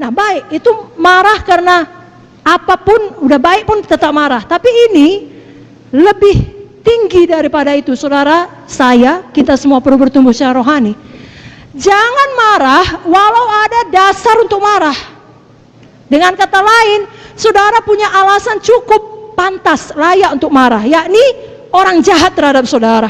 Nah baik, itu marah karena apapun, udah baik pun tetap marah. Tapi ini lebih tinggi daripada itu, saudara, kita semua perlu bertumbuh secara rohani. Jangan marah walau ada dasar untuk marah. Dengan kata lain, saudara punya alasan cukup pantas, layak untuk marah, yakni orang jahat terhadap saudara,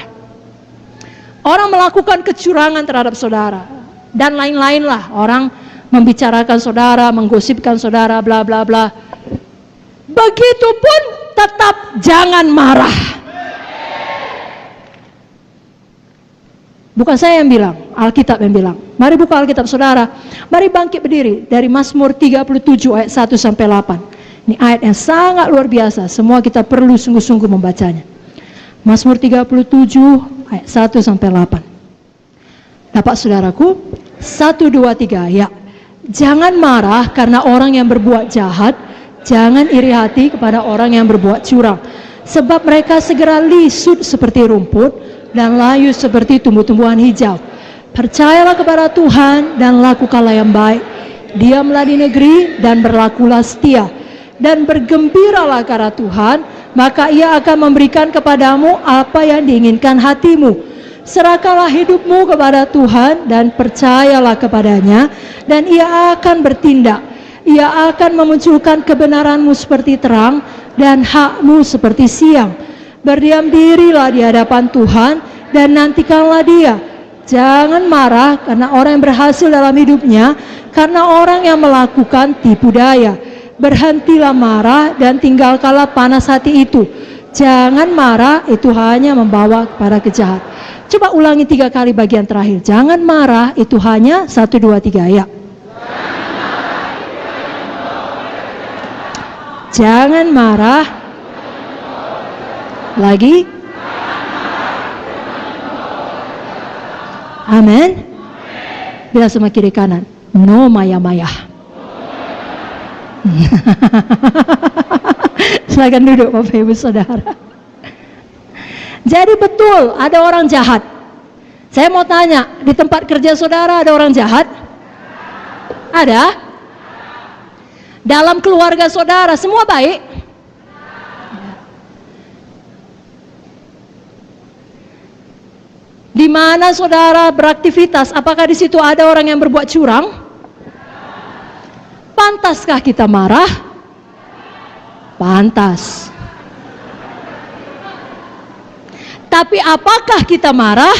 orang melakukan kecurangan terhadap saudara, dan lain-lain lah. Orang membicarakan saudara, menggosipkan saudara, bla bla bla. Begitupun tetap jangan marah. Bukan saya yang bilang, Alkitab yang bilang. Mari buka Alkitab saudara. Mari bangkit berdiri dari Mazmur 37 ayat 1 sampai 8. Ini ayat yang sangat luar biasa. Semua kita perlu sungguh-sungguh membacanya. Mazmur 37 ayat 1 sampai 8. Dapat saudaraku? 1, 2, 3 ya. Jangan marah karena orang yang berbuat jahat. Jangan iri hati kepada orang yang berbuat curang. Sebab mereka segera lisut seperti rumput dan layu seperti tumbuh-tumbuhan hijau. Percayalah kepada Tuhan dan lakukanlah yang baik. Diamlah di negeri dan berlakulah setia. Dan bergembiralah karena Tuhan, maka Ia akan memberikan kepadamu apa yang diinginkan hatimu. Serahkanlah hidupmu kepada Tuhan dan percayalah kepadanya, dan Ia akan bertindak. Ia akan memunculkan kebenaranmu seperti terang dan hakmu seperti siang. Berdiam dirilah di hadapan Tuhan dan nantikanlah Dia. Jangan marah karena orang yang berhasil dalam hidupnya, karena orang yang melakukan tipu daya. Berhentilah marah dan tinggalkanlah panas hati itu. Jangan marah, itu hanya membawa kepada kejahatan. Coba ulangi 3 kali bagian terakhir. Jangan marah, itu hanya 1, 2, 3 ya. Jangan marah. Lagi. Amin. Bila sama kiri kanan. No maya-maya. Silakan duduk Bapak Ibu Saudara. Jadi betul ada orang jahat. Saya mau tanya, di tempat kerja saudara ada orang jahat? Ada? Dalam keluarga saudara semua baik? Di mana saudara beraktivitas, apakah di situ ada orang yang berbuat curang? Pantaskah kita marah? Pantas. Tapi apakah kita marah?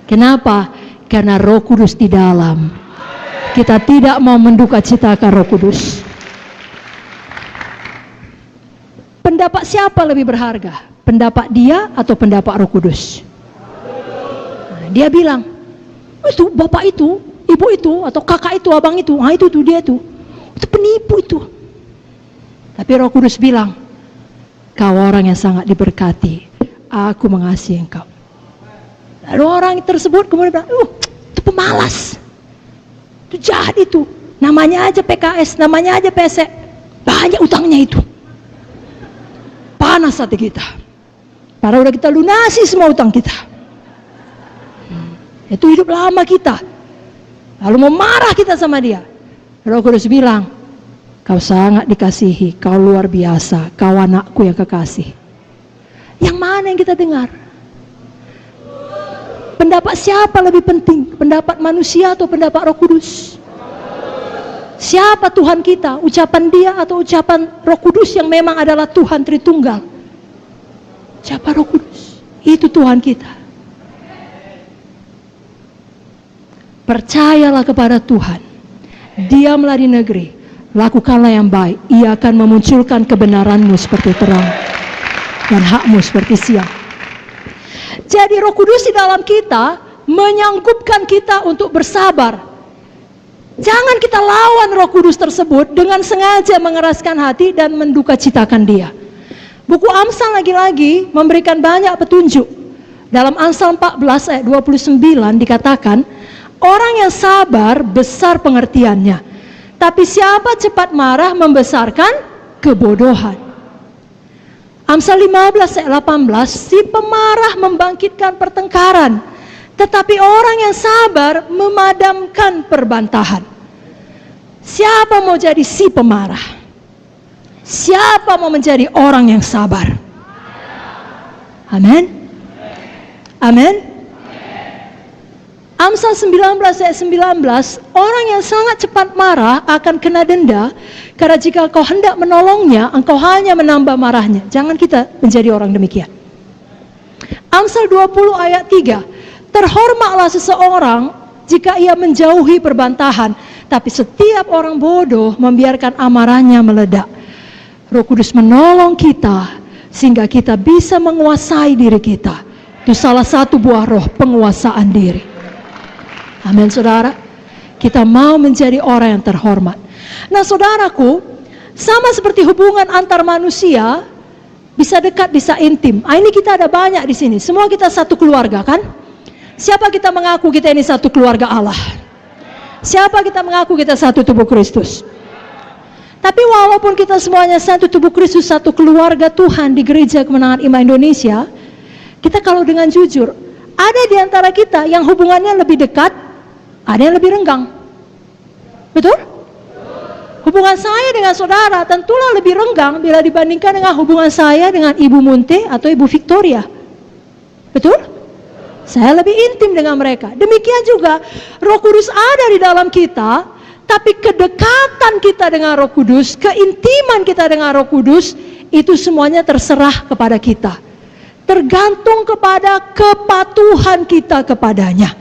Kenapa? Karena Roh Kudus di dalam. Kita tidak mau mendukacitakan Roh Kudus. Pendapat siapa lebih berharga? Pendapat dia atau pendapat Roh Kudus? Dia bilang, itu bapak itu, ibu itu, atau kakak itu, abang itu, itu dia itu penipu itu. Tapi Roh Kudus bilang, kau orang yang sangat diberkati, aku mengasihi engkau. Lalu orang tersebut kemudian bilang, itu pemalas, itu jahat itu, namanya aja PKS, namanya aja PSE, banyak utangnya itu. Panas hati kita, padahal udah kita lunasi semua utang kita. Itu hidup lama kita, lalu memarah kita sama dia. Roh Kudus bilang, kau sangat dikasihi, kau luar biasa, kau anakku yang kekasih. Yang mana yang kita dengar? Pendapat siapa lebih penting? Pendapat manusia atau pendapat Roh Kudus? Siapa Tuhan kita? Ucapan dia atau ucapan Roh Kudus yang memang adalah Tuhan Tritunggal? Siapa Roh Kudus? Itu Tuhan kita. Percayalah kepada Tuhan. Diamlah di negeri. Lakukanlah yang baik. Ia akan memunculkan kebenaranmu seperti terang dan hakmu seperti siang. Jadi Roh Kudus di dalam kita menyanggupkan kita untuk bersabar. Jangan kita lawan Roh Kudus tersebut dengan sengaja mengeraskan hati dan mendukacitakan dia. Buku Amsal lagi-lagi memberikan banyak petunjuk. Dalam Amsal 14 ayat 29 dikatakan, orang yang sabar besar pengertiannya, tapi siapa cepat marah membesarkan kebodohan. Amsal 15 ayat 18, si pemarah membangkitkan pertengkaran, Tetapi orang yang sabar memadamkan perbantahan. Siapa mau jadi si pemarah? Siapa mau menjadi orang yang sabar? Amin. Amin. Amsal 19 ayat 19, orang yang sangat cepat marah akan kena denda, karena jika kau hendak menolongnya, engkau hanya menambah marahnya. Jangan kita menjadi orang demikian. Amsal 20 ayat 3, terhormatlah seseorang jika ia menjauhi perbantahan, tapi setiap orang bodoh membiarkan amarahnya meledak. Roh Kudus menolong kita sehingga kita bisa menguasai diri kita. Itu salah satu buah roh, penguasaan diri. Amin, saudara. Kita mau menjadi orang yang terhormat. Nah, saudaraku, sama seperti hubungan antar manusia, bisa dekat, bisa intim. Ini kita ada banyak di sini. Semua kita satu keluarga, kan? Siapa kita mengaku kita ini satu keluarga Allah? Siapa kita mengaku kita satu tubuh Kristus? Tapi walaupun kita semuanya satu tubuh Kristus, satu keluarga Tuhan di Gereja Kemenangan Iman Indonesia, kita kalau dengan jujur, ada di antara kita yang hubungannya lebih dekat, ada yang lebih renggang. Betul? Hubungan saya dengan saudara tentulah lebih renggang bila dibandingkan dengan hubungan saya dengan Ibu Munte atau Ibu Victoria. Betul? Saya lebih intim dengan mereka. Demikian juga Roh Kudus ada di dalam kita, tapi kedekatan kita dengan Roh Kudus, keintiman kita dengan Roh Kudus, itu semuanya terserah kepada kita. Tergantung kepada kepatuhan kita kepadanya.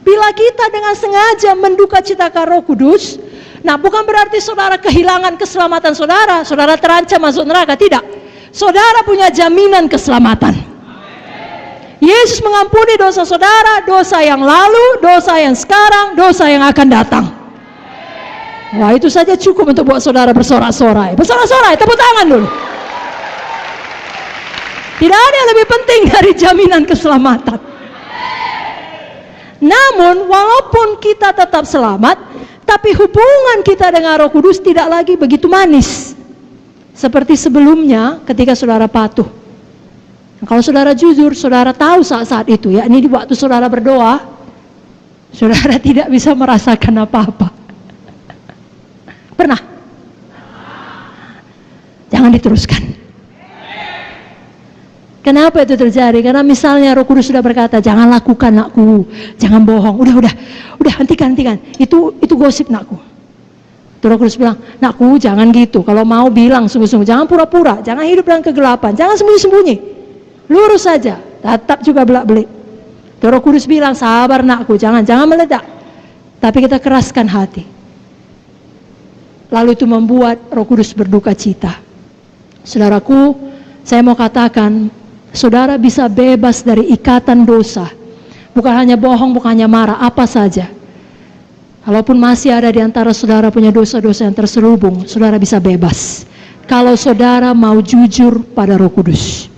Bila kita dengan sengaja menduka citakan Roh Kudus, nah bukan berarti saudara kehilangan keselamatan saudara, saudara terancam masuk neraka, tidak. Saudara punya jaminan keselamatan. Yesus mengampuni dosa saudara, dosa yang lalu, dosa yang sekarang, dosa yang akan datang. Wah, itu saja cukup untuk buat saudara bersorak-sorai. Bersorak-sorai, tepuk tangan dulu. Tidak ada yang lebih penting dari jaminan keselamatan. Namun, walaupun kita tetap selamat, tapi hubungan kita dengan Roh Kudus tidak lagi begitu manis seperti sebelumnya ketika saudara patuh. Kalau saudara jujur, saudara tahu saat-saat itu, ya, ini di waktu saudara berdoa, saudara tidak bisa merasakan apa-apa. Pernah? Jangan diteruskan. Kenapa itu terjadi? Karena misalnya Roh Kudus sudah berkata, jangan lakukan nakku, jangan bohong. Udah, hentikan. Itu gosip nakku. Roh Kudus bilang, nakku jangan gitu. Kalau mau bilang sungguh-sungguh, jangan pura-pura, jangan hidup dalam kegelapan, jangan sembunyi-sembunyi. Lurus saja, tetap juga belak-belik. Roh Kudus bilang, sabar nakku, jangan meledak. Tapi kita keraskan hati. Lalu itu membuat Roh Kudus berduka cita. Saudaraku, saya mau katakan, saudara bisa bebas dari ikatan dosa. Bukan hanya bohong, bukan hanya marah, apa saja. Kalaupun masih ada di antara saudara punya dosa-dosa yang terselubung, saudara bisa bebas. Kalau saudara mau jujur pada Roh Kudus.